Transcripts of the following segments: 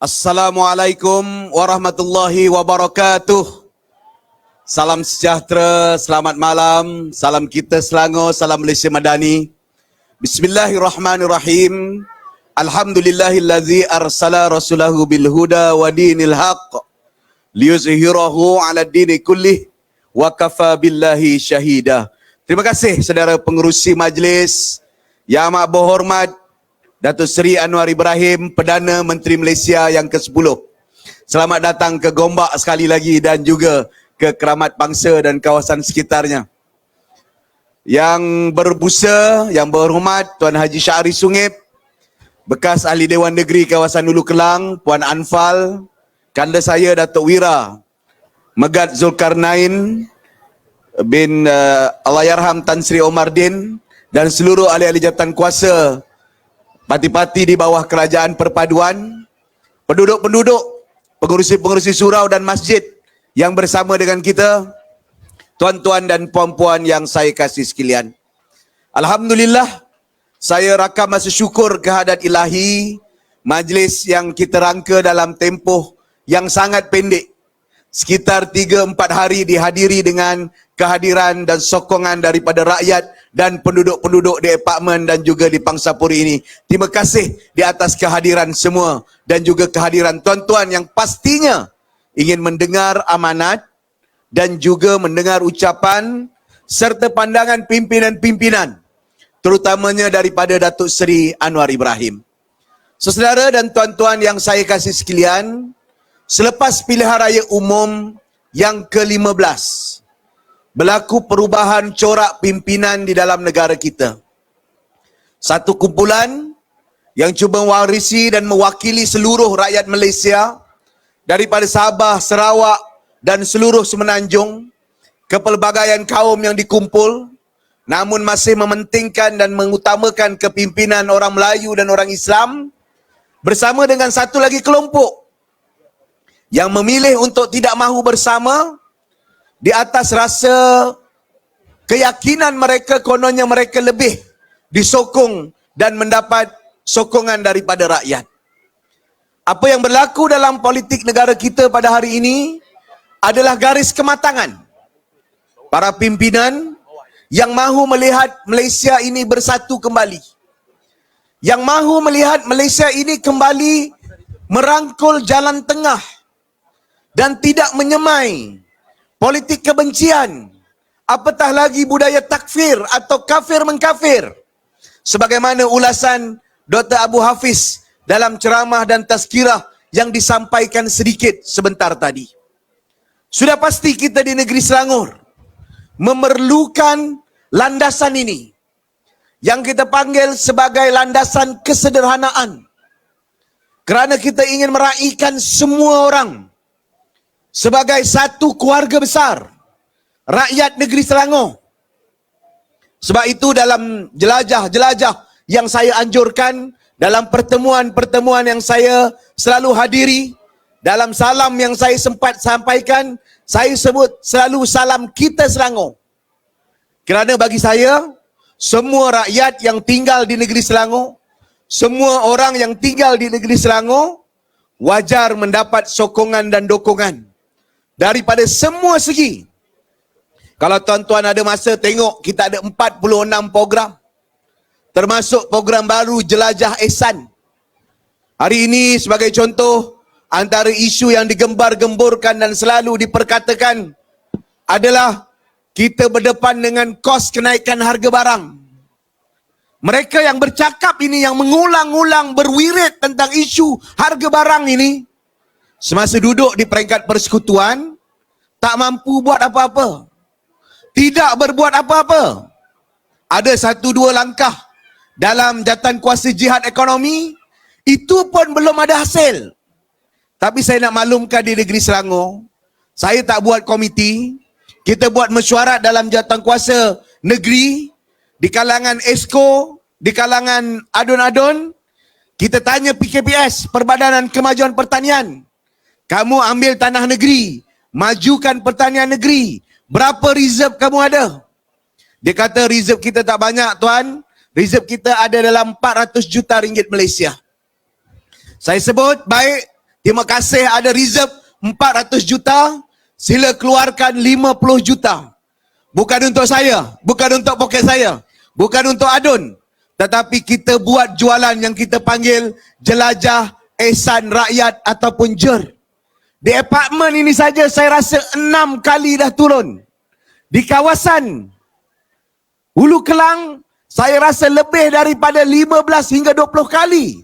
Assalamualaikum warahmatullahi wabarakatuh. Salam sejahtera, selamat malam, salam kita Selangor, salam Malaysia Madani. Bismillahirrahmanirrahim. Alhamdulillahillazi arsala rasulahu bil huda wa dinil haq liyuzhirahu ala dini kullih wa kafa billahi syahida. Terima kasih saudara pengerusi majlis, yang amat berhormat Datuk Seri Anwar Ibrahim, Perdana Menteri Malaysia yang ke-10. Selamat datang ke Gombak sekali lagi dan juga ke Keramat Bangsa dan kawasan sekitarnya. Yang berbusa, yang berhormat Tuan Haji Syahri Sungip, bekas Ahli Dewan Negeri kawasan Hulu Kelang, Puan Anfal, kanda saya Datuk Wira Megat Zulkarnain bin Allahyarham Tan Sri Omar Din, dan seluruh ahli-ahli jabatan kuasa parti-parti di bawah kerajaan perpaduan, penduduk-penduduk, pengurusi-pengurusi surau dan masjid yang bersama dengan kita, tuan-tuan dan puan-puan yang saya kasih sekalian. Alhamdulillah, saya rakam rasa syukur kehadrat ilahi, majlis yang kita rangka dalam tempoh yang sangat pendek, sekitar 3-4 hari dihadiri dengan kehadiran dan sokongan daripada rakyat dan penduduk-penduduk di apartmen dan juga di Pangsapuri ini. Terima kasih di atas kehadiran semua dan juga kehadiran tuan-tuan yang pastinya ingin mendengar amanat dan juga mendengar ucapan serta pandangan pimpinan-pimpinan, terutamanya daripada Datuk Seri Anwar Ibrahim. Saudara dan tuan-tuan yang saya kasih sekalian, selepas pilihan raya umum yang ke-15, berlaku perubahan corak pimpinan di dalam negara kita. Satu kumpulan yang cuba mewarisi dan mewakili seluruh rakyat Malaysia daripada Sabah, Sarawak dan seluruh Semenanjung, kepelbagaian kaum yang dikumpul, namun masih mementingkan dan mengutamakan kepimpinan orang Melayu dan orang Islam, bersama dengan satu lagi kelompok yang memilih untuk tidak mahu bersama di atas rasa keyakinan mereka, kononnya mereka lebih disokong dan mendapat sokongan daripada rakyat. Apa yang berlaku dalam politik negara kita pada hari ini adalah garis kematangan para pimpinan yang mahu melihat Malaysia ini bersatu kembali, yang mahu melihat Malaysia ini kembali merangkul jalan tengah dan tidak menyemai politik kebencian, apatah lagi budaya takfir atau kafir mengkafir, sebagaimana ulasan Dr. Abu Hafiz dalam ceramah dan tazkirah yang disampaikan sedikit sebentar tadi. Sudah pasti kita di negeri Selangor memerlukan landasan ini, yang kita panggil sebagai landasan kesederhanaan, kerana kita ingin meraihkan semua orang sebagai satu keluarga besar, rakyat negeri Selangor. Sebab itu dalam jelajah-jelajah yang saya anjurkan, dalam pertemuan-pertemuan yang saya selalu hadiri, dalam salam yang saya sempat sampaikan, saya sebut selalu salam kita Selangor. Kerana bagi saya, semua rakyat yang tinggal di negeri Selangor, semua orang yang tinggal di negeri Selangor, wajar mendapat sokongan dan dokongan daripada semua segi. Kalau tuan-tuan ada masa tengok, kita ada 46 program, termasuk program baru Jelajah Ehsan. Hari ini sebagai contoh, antara isu yang digembar-gemburkan dan selalu diperkatakan adalah kita berdepan dengan kos kenaikan harga barang. Mereka yang bercakap ini, yang mengulang-ulang berwirid tentang isu harga barang ini, semasa duduk di peringkat persekutuan, tak mampu buat apa-apa. Tidak berbuat apa-apa. Ada 1-2 langkah dalam jawatan kuasa jihad ekonomi, itu pun belum ada hasil. Tapi saya nak maklumkan di negeri Selangor, saya tak buat komiti, kita buat mesyuarat dalam jawatan kuasa negeri, di kalangan ESCO, di kalangan adun-adun, kita tanya PKPS, Perbadanan Kemajuan Pertanian, kamu ambil tanah negeri, majukan pertanian negeri, berapa reserve kamu ada? Dia kata reserve kita tak banyak tuan, reserve kita ada dalam 400 juta ringgit Malaysia. Saya sebut, baik, Terima kasih ada reserve 400 juta, sila keluarkan 50 juta. Bukan untuk saya, bukan untuk poket saya, bukan untuk adun, tetapi kita buat jualan yang kita panggil jelajah ihsan rakyat ataupun JER. Di apartmen ini saja saya rasa 6 kali dah turun. Di kawasan Hulu Kelang, saya rasa lebih daripada 15 hingga 20 kali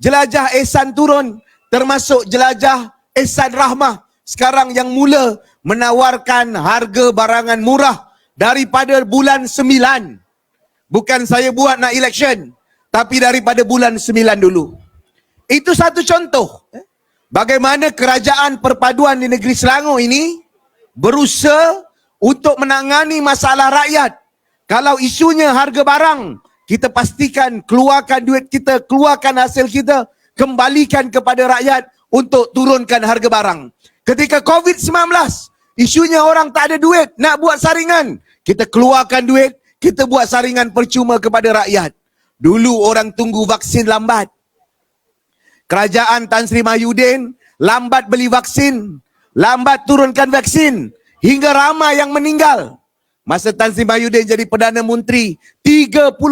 jelajah ihsan turun, termasuk jelajah ihsan rahmah. Sekarang yang mula menawarkan harga barangan murah daripada bulan 9. Bukan saya buat nak election, tapi daripada bulan 9 dulu. Itu satu contoh bagaimana kerajaan perpaduan di negeri Selangor ini berusaha untuk menangani masalah rakyat. Kalau isunya harga barang, kita pastikan keluarkan duit kita, keluarkan hasil kita, kembalikan kepada rakyat untuk turunkan harga barang. Ketika COVID-19, isunya orang tak ada duit nak buat saringan, kita keluarkan duit, kita buat saringan percuma kepada rakyat. Dulu orang tunggu vaksin lambat. Kerajaan Tan Sri Mahyudin lambat beli vaksin, lambat turunkan vaksin, hingga ramai yang meninggal. Masa Tan Sri Mahyudin jadi Perdana Menteri, 37,000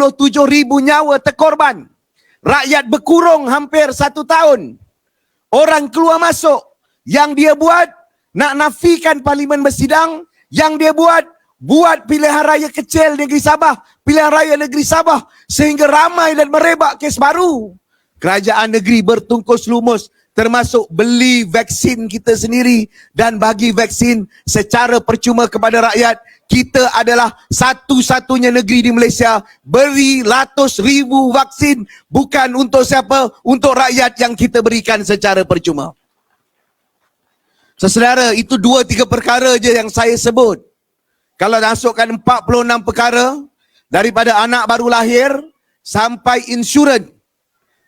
nyawa terkorban. Rakyat berkurung hampir 1 tahun. Orang keluar masuk. Yang dia buat, nak nafikan parlimen bersidang. Yang dia buat pilihan raya kecil negeri Sabah, pilihan raya negeri Sabah, sehingga ramai dan merebak kes baru. Kerajaan negeri bertungkus lumus, termasuk beli vaksin kita sendiri dan bagi vaksin secara percuma kepada rakyat. Kita adalah satu-satunya negeri di Malaysia beri ratus ribu vaksin, bukan untuk siapa, untuk rakyat yang kita berikan secara percuma. Saudara, itu 2-3 perkara je yang saya sebut. Kalau masukkan 46 perkara, daripada anak baru lahir sampai insurans.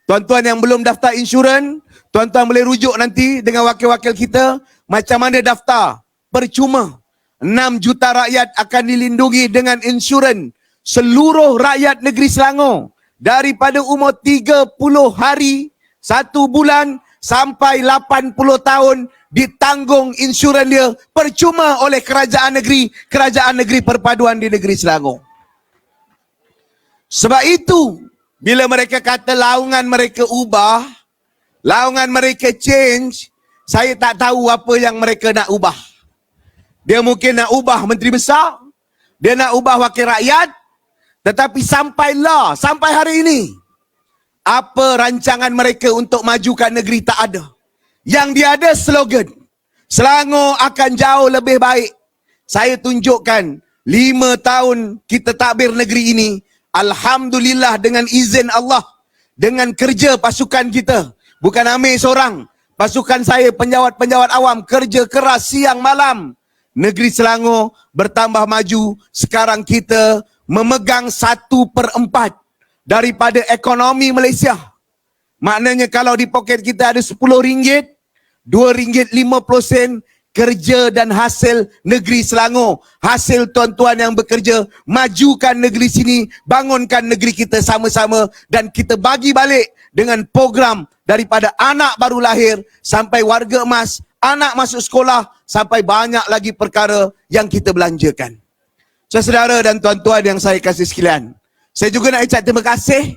Tuan-tuan yang belum daftar insurans, tuan-tuan boleh rujuk nanti dengan wakil-wakil kita macam mana daftar percuma. 6 juta rakyat akan dilindungi dengan insurans. Seluruh rakyat negeri Selangor daripada umur 30 hari, 1 bulan sampai 80 tahun ditanggung insurans dia percuma oleh kerajaan negeri perpaduan di negeri Selangor. Sebab itu bila mereka kata laungan mereka ubah, laungan mereka change, saya tak tahu apa yang mereka nak ubah. Dia mungkin nak ubah menteri besar, dia nak ubah wakil rakyat, tetapi sampai hari ini, apa rancangan mereka untuk majukan negeri tak ada. Yang dia ada slogan, Selangor akan jauh lebih baik. Saya tunjukkan 5 tahun kita takbir negeri ini, alhamdulillah dengan izin Allah, dengan kerja pasukan kita, bukan Amir seorang, pasukan saya, penjawat-penjawat awam, kerja keras siang malam, negeri Selangor bertambah maju. Sekarang kita memegang 1/4 daripada ekonomi Malaysia. Maknanya kalau di poket kita ada RM10, RM2.50 kerja dan hasil negeri Selangor. Hasil tuan-tuan yang bekerja, majukan negeri sini, bangunkan negeri kita sama-sama, dan kita bagi balik dengan program daripada anak baru lahir sampai warga emas, anak masuk sekolah, sampai banyak lagi perkara yang kita belanjakan. Saudara dan tuan-tuan yang saya kasih sekalian, saya juga nak ucap terima kasih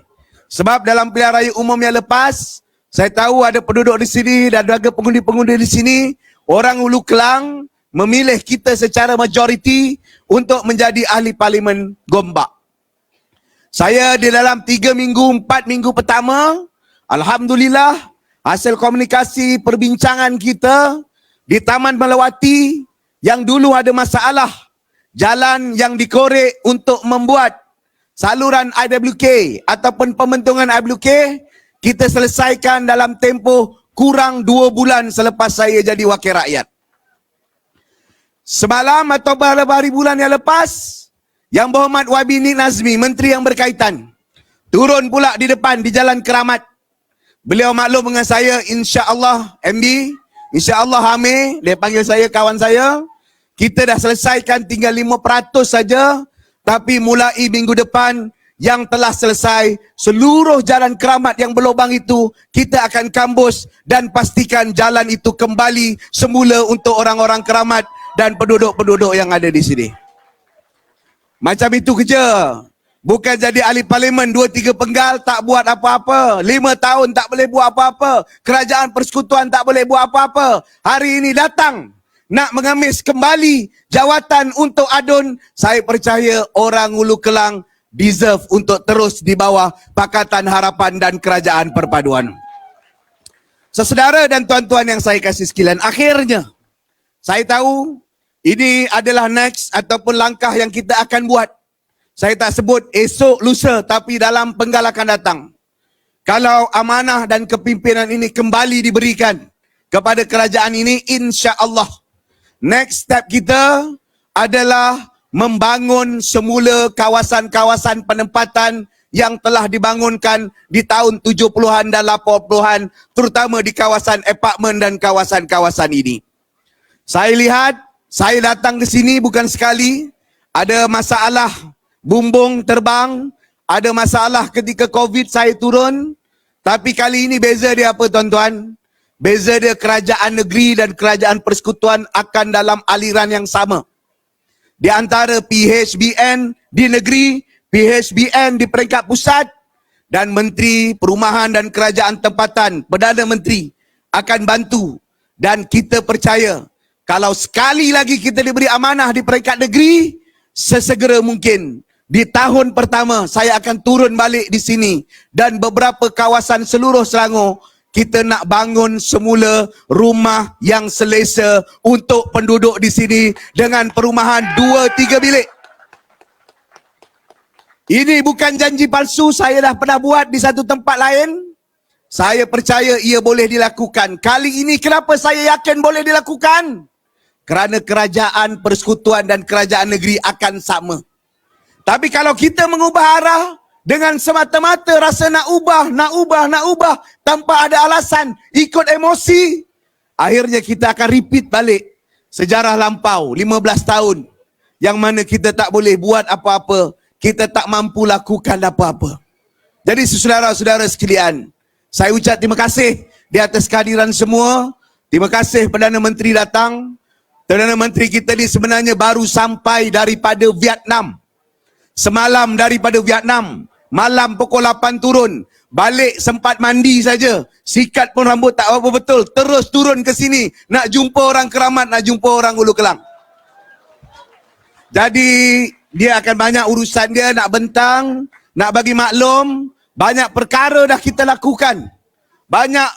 sebab dalam pilihan raya umum yang lepas, saya tahu ada penduduk di sini dan juga pengundi-pengundi di sini, orang Hulu Kelang memilih kita secara majoriti untuk menjadi ahli parlimen Gombak. Saya di dalam 3 minggu, 4 minggu pertama, alhamdulillah, hasil komunikasi perbincangan kita di Taman Melawati yang dulu ada masalah, jalan yang dikorek untuk membuat saluran IWK ataupun pembentungan IWK, kita selesaikan dalam tempoh kurang 2 bulan selepas saya jadi wakil rakyat. Semalam atau beberapa hari bulan yang lepas, Yang Berhormat YB Nik Nazmi, Menteri yang berkaitan, turun pula di depan di Jalan Keramat. Beliau maklum dengan saya, insya-Allah MB, insya-Allah Hamir, dia panggil saya kawan saya. Kita dah selesaikan tinggal 5% saja, tapi mulai minggu depan yang telah selesai, seluruh jalan keramat yang berlubang itu kita akan kambus dan pastikan jalan itu kembali semula untuk orang-orang keramat dan penduduk-penduduk yang ada di sini. Macam itu kerja. Bukan jadi ahli parlimen 2-3 penggal tak buat apa-apa. 5 tahun tak boleh buat apa-apa. Kerajaan persekutuan tak boleh buat apa-apa. Hari ini datang nak mengemis kembali jawatan untuk adun. Saya percaya orang Hulu Kelang deserve untuk terus di bawah Pakatan Harapan dan Kerajaan Perpaduan. Saudara dan tuan-tuan yang saya kasih sekalian, akhirnya saya tahu ini adalah next ataupun langkah yang kita akan buat. Saya tak sebut esok lusa, tapi dalam penggal akan datang. Kalau amanah dan kepimpinan ini kembali diberikan kepada kerajaan ini, insya-Allah next step kita adalah membangun semula kawasan-kawasan penempatan yang telah dibangunkan di tahun 70-an dan 80-an, terutama di kawasan apartmen dan kawasan-kawasan ini. Saya lihat, saya datang ke sini bukan sekali, ada masalah bumbung terbang, ada masalah ketika COVID saya turun, tapi kali ini beza dia apa tuan-tuan? Beza dia kerajaan negeri dan kerajaan persekutuan akan dalam aliran yang sama. Di antara PHBN di negeri, PHBN di peringkat pusat, dan Menteri Perumahan dan Kerajaan Tempatan, Perdana Menteri akan bantu. Dan kita percaya, kalau sekali lagi kita diberi amanah di peringkat negeri, sesegera mungkin di tahun pertama saya akan turun balik di sini dan beberapa kawasan seluruh Selangor kita nak bangun semula rumah yang selesa untuk penduduk di sini dengan perumahan 2-3 bilik. Ini bukan janji palsu, saya dah pernah buat di satu tempat lain. Saya percaya ia boleh dilakukan. Kali ini kenapa saya yakin boleh dilakukan? Kerana kerajaan persekutuan dan kerajaan negeri akan sama. Tapi kalau kita mengubah arah dengan semata-mata rasa nak ubah tanpa ada alasan, ikut emosi, akhirnya kita akan repeat balik sejarah lampau 15 tahun yang mana kita tak boleh buat apa-apa, kita tak mampu lakukan apa-apa. Jadi saudara-saudara sekalian, saya ucap terima kasih di atas kehadiran semua. Terima kasih Perdana Menteri datang. Perdana Menteri kita ni sebenarnya baru sampai daripada Vietnam. Semalam daripada Vietnam, malam pukul 8 turun, balik sempat mandi saja, sikat pun rambut tak apa betul, terus turun ke sini, nak jumpa orang keramat, nak jumpa orang Hulu Kelang. Jadi, dia akan banyak urusan dia, nak bentang, nak bagi maklum, banyak perkara dah kita lakukan. Banyak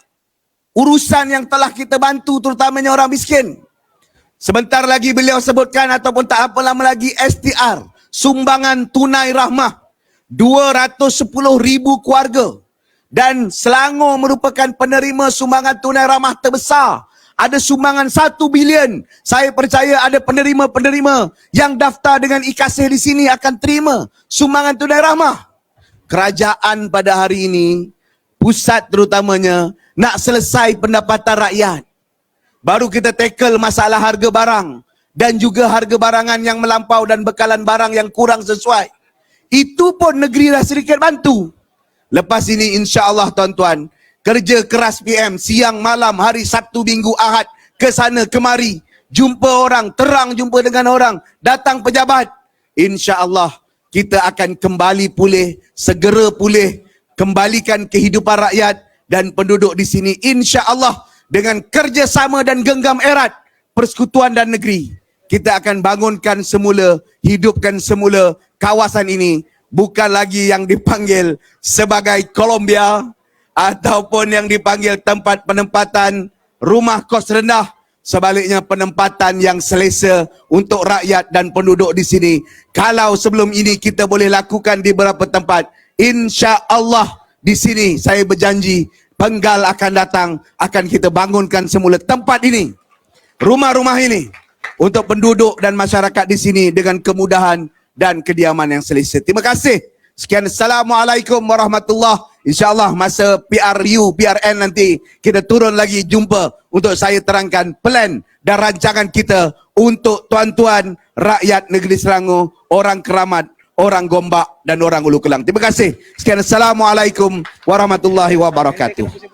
urusan yang telah kita bantu, terutamanya orang miskin. Sebentar lagi beliau sebutkan ataupun tak apa lama lagi STR, sumbangan tunai rahmah 210,000 keluarga, dan Selangor merupakan penerima sumbangan tunai rahmah terbesar. Ada sumbangan 1 bilion. Saya percaya ada penerima-penerima yang daftar dengan e-Kasih di sini akan terima sumbangan tunai rahmah. Kerajaan pada hari ini, pusat terutamanya, nak selesai pendapatan rakyat. Baru kita tackle masalah harga barang dan juga harga barangan yang melampau dan bekalan barang yang kurang sesuai. Itu pun negeri dah sedikit bantu. Lepas ini insya-Allah tuan-tuan, kerja keras PM siang malam hari Sabtu Minggu Ahad ke sana kemari, jumpa orang, terang jumpa dengan orang, datang pejabat. Insya-Allah kita akan kembali pulih, segera pulih, kembalikan kehidupan rakyat dan penduduk di sini insya-Allah dengan kerjasama dan genggam erat persekutuan dan negeri. Kita akan bangunkan semula, hidupkan semula kawasan ini. Bukan lagi yang dipanggil sebagai Colombia ataupun yang dipanggil tempat penempatan rumah kos rendah. Sebaliknya penempatan yang selesa untuk rakyat dan penduduk di sini. Kalau sebelum ini kita boleh lakukan di beberapa tempat, insya-Allah di sini saya berjanji penggal akan datang, akan kita bangunkan semula tempat ini, rumah-rumah ini, untuk penduduk dan masyarakat di sini dengan kemudahan dan kediaman yang selesa. Terima kasih. Sekian, Assalamualaikum warahmatullahi. InsyaAllah masa PRU, PRN nanti kita turun lagi jumpa untuk saya terangkan plan dan rancangan kita untuk tuan-tuan rakyat negeri Selangor, orang keramat, orang Gombak dan orang Ulu Kelang. Terima kasih. Sekian, Assalamualaikum warahmatullahi wabarakatuh.